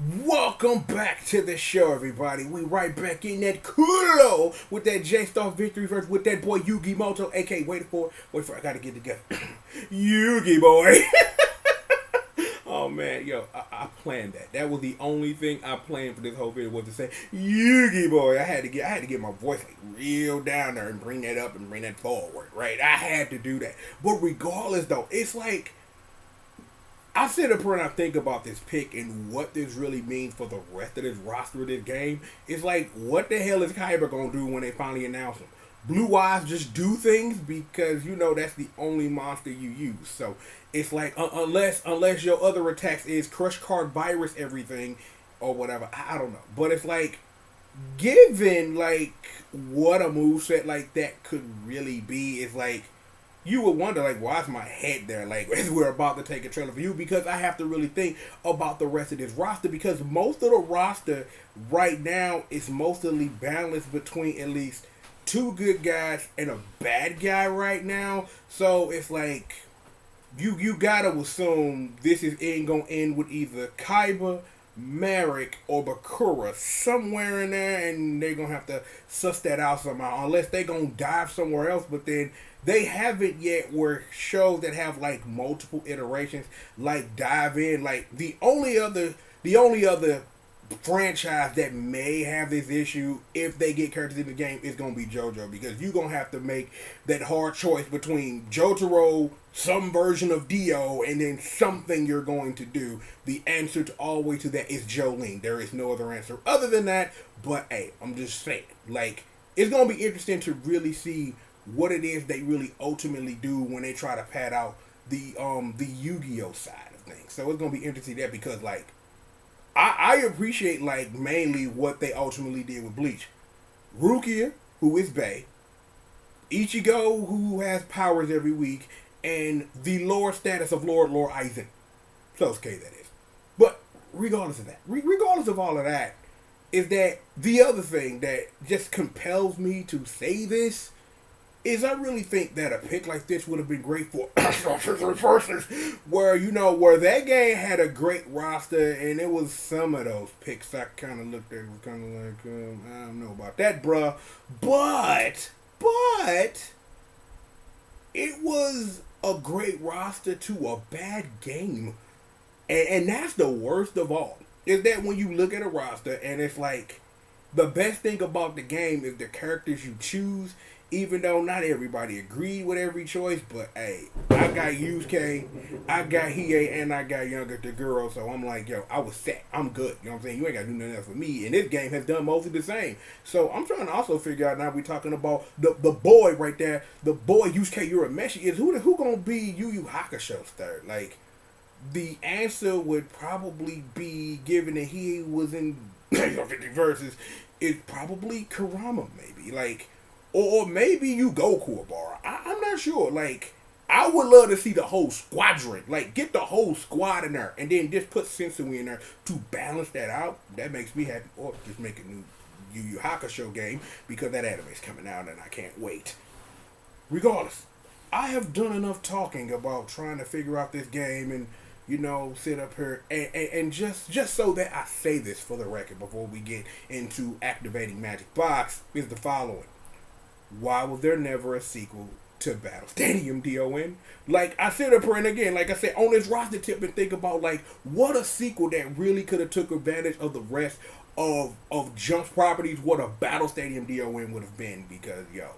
Welcome back to the show, everybody. We right back in that culo with that J-Star victory verse with that boy Yugi Moto, aka wait for it, I gotta get together. Yugi boy. Oh man, yo, I planned that. That was the only thing I planned for this whole video was to say Yugi boy. I had to get my voice like real down there and bring that up and bring that forward, right? I had to do that. But regardless though, it's like I sit up here and I think about this pick and what this really means for the rest of this roster of this game. It's like, what the hell is Kyber gonna do when they finally announce him? Blue Eyes just do things because you know that's the only monster you use. So it's like unless your other attacks is Crush Card Virus everything or whatever. I don't know, but it's like given like what a moveset like that could really be. It's like you would wonder, like, why is my head there? Like, as we're about to take a trailer for you, because I have to really think about the rest of this roster, because most of the roster right now is mostly balanced between at least two good guys and a bad guy right now. So it's like you gotta assume this is gonna end with either Kaiba, Merrick, or Bakura somewhere in there, and they're gonna have to suss that out somehow, unless they gonna dive somewhere else. But then they haven't yet where shows that have like multiple iterations like dive in. Like the only other franchise that may have this issue if they get characters in the game is going to be JoJo, because you're going to have to make that hard choice between Jotaro, some version of Dio, and then something you're going to do. The answer to always to that is Jolene. There is no other answer other than that. But hey, I'm just saying, like, it's going to be interesting to really see what it is they really ultimately do when they try to pad out the Yu-Gi-Oh side of things. So it's going to be interesting that, because like I appreciate like mainly what they ultimately did with Bleach. Rukia, who is Bay, Ichigo, who has powers every week, and the lore status of Lord Aizen. Sosuke, that is. But regardless of that, regardless of all of that, is that the other thing that just compels me to say this is I really think that a pick like this would have been great for versus where that game had a great roster, and it was some of those picks I kind of looked at, was kind of like, I don't know about that, bruh. But it was a great roster to a bad game. And that's the worst of all, is that when you look at a roster and it's like, the best thing about the game is the characters you choose. Even though not everybody agreed with every choice, but hey, I got Yusuke, I got Hiei, and I got Younger Toguro, so I'm like, yo, I was set. I'm good. You know what I'm saying? You ain't got to do nothing else for me. And this game has done mostly the same. So I'm trying to also figure out, now we're talking about the boy right there, the boy Yusuke Urameshi, is who going to be Yu Yu Hakusho's third? Like, the answer would probably be, given that he was in 50 verses, is probably Kurama, maybe. Like, or maybe you go Kuwabara. I'm not sure. Like, I would love to see the whole squadron. Like, get the whole squad in there. And then just put Sensui in there to balance that out. That makes me happy. Or just make a new Yu Yu Hakusho game, because that anime's coming out and I can't wait. Regardless, I have done enough talking about trying to figure out this game and, sit up here and just so that I say this for the record before we get into activating Magic Box, is the following. Why was there never a sequel to Battle Stadium, DON? Like, I sit up here and again, like I said, on this roster tip and think about, like, what a sequel that really could have took advantage of the rest of Jump's properties, what a Battle Stadium DON would have been, because, yo,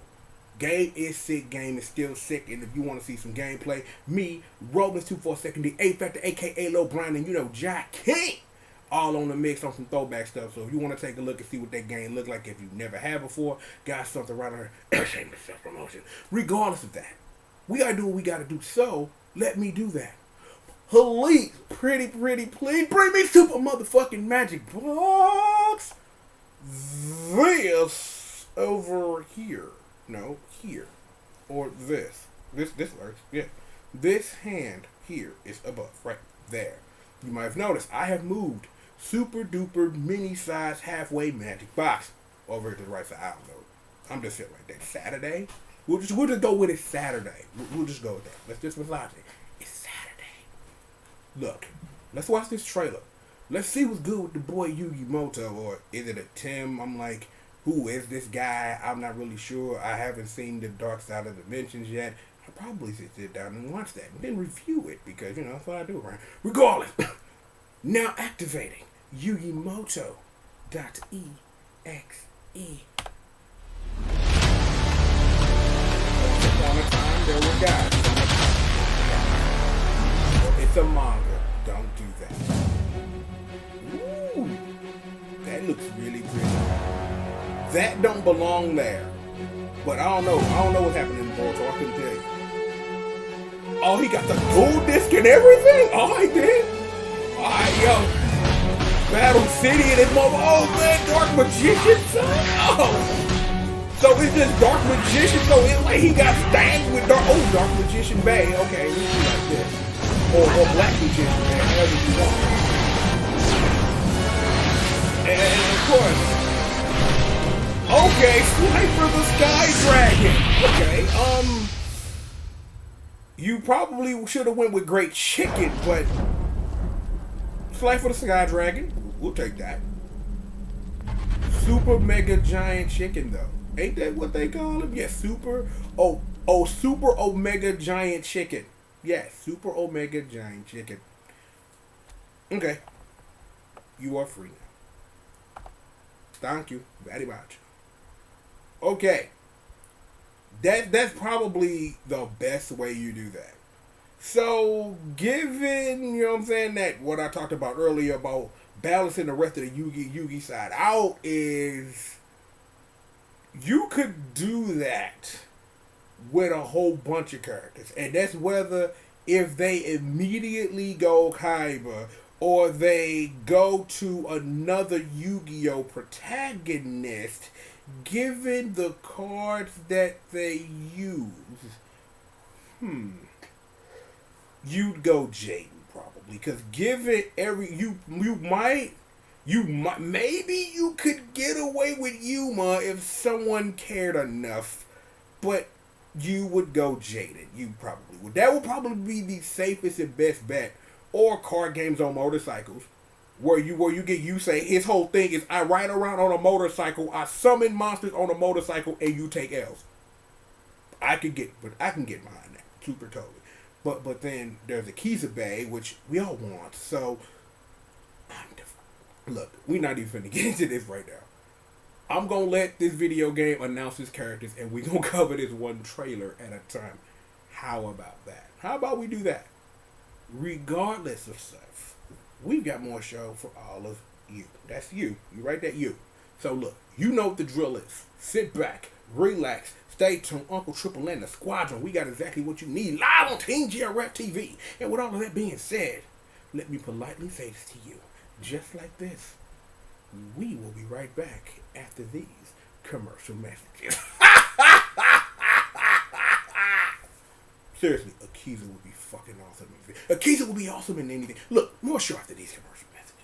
game is sick, game is still sick, and if you want to see some gameplay, me, Rollins242, the A-Factor, a.k.a. Lil Brian, and Jack King, all on the mix on some throwback stuff. So if you want to take a look and see what that game look like if you've never had before, got something right on here. Shameless self-promotion. Regardless of that, we got to do what we got to do. So let me do that. Please, pretty, please bring me super motherfucking Magic Box. This over here. No, here. Or this. This works. Yeah. This hand here is above. Right there. You might have noticed I have moved super duper mini size halfway Magic Box over to the right side. I don't know. I'm just sitting right there. Saturday. We'll just go with it. Saturday. We'll just go with that. Let's just massage it. It's Saturday. Look, let's watch this trailer. let's see what's good with the boy Yugi Moto, or is it a Tim? I'm like, who is this guy? I'm not really sure. I haven't seen the Dark Side of the Dimensions yet. I probably should sit down and watch that and then review it because that's what I do, right? Regardless, now activating Yugimoto.exe. Once upon a time, there were guys. It's a manga. Don't do that. Ooh, that looks really pretty. That don't belong there. But I don't know. I don't know what's happening in Boruto. I couldn't tell you. Oh, he got the gold disc and everything? Oh, he did? Alright, yo. Battle City and his mother. Oh, man, Dark Magician, son? Oh. So it's just Dark Magician. So it's like he got stabbed with Dark Magician Bay. Okay, we do like this. Or Black Magician Bay, however you want. And of course, okay, Sniper the Sky Dragon. Okay, you probably should have went with Great Chicken, but Sniper the Sky Dragon, we'll take that. Super Mega Giant Chicken, though. Ain't that what they call him? Yeah, Super Omega Giant Chicken. Yeah, Super Omega Giant Chicken. Okay. You are free now. Thank you very much. Okay. That's probably the best way you do that. So, given, what I'm saying, that what I talked about earlier about balancing the rest of the Yugi side out is you could do that with a whole bunch of characters. And that's whether if they immediately go Kaiba or they go to another Yu-Gi-Oh! Protagonist, given the cards that they use. You'd go Jaden probably, because given maybe you could get away with Yuma if someone cared enough, but you would go Jaden. You probably would. That would probably be the safest and best bet. Or card games on motorcycles, where you get Yusei. His whole thing is I ride around on a motorcycle, I summon monsters on a motorcycle, and you take L's. I can get behind that super totally. But then there's a Kizabe, which we all want. So look, we're not even finna get into this right now. I'm gonna let this video game announce its characters, and we're gonna cover this one trailer at a time. How about that? How about we do that? Regardless of stuff, we've got more show for all of you. That's you. You right there, you. So look, you know what the drill is. Sit back, relax, stay tuned. Uncle Triple and the Squadron. We got exactly what you need live on Team GRF TV. And with all of that being said, let me politely say this to you. Just like this, we will be right back after these commercial messages. Seriously, Akiza would be fucking awesome. Akiza would be awesome in anything. Look, more show after these commercial messages.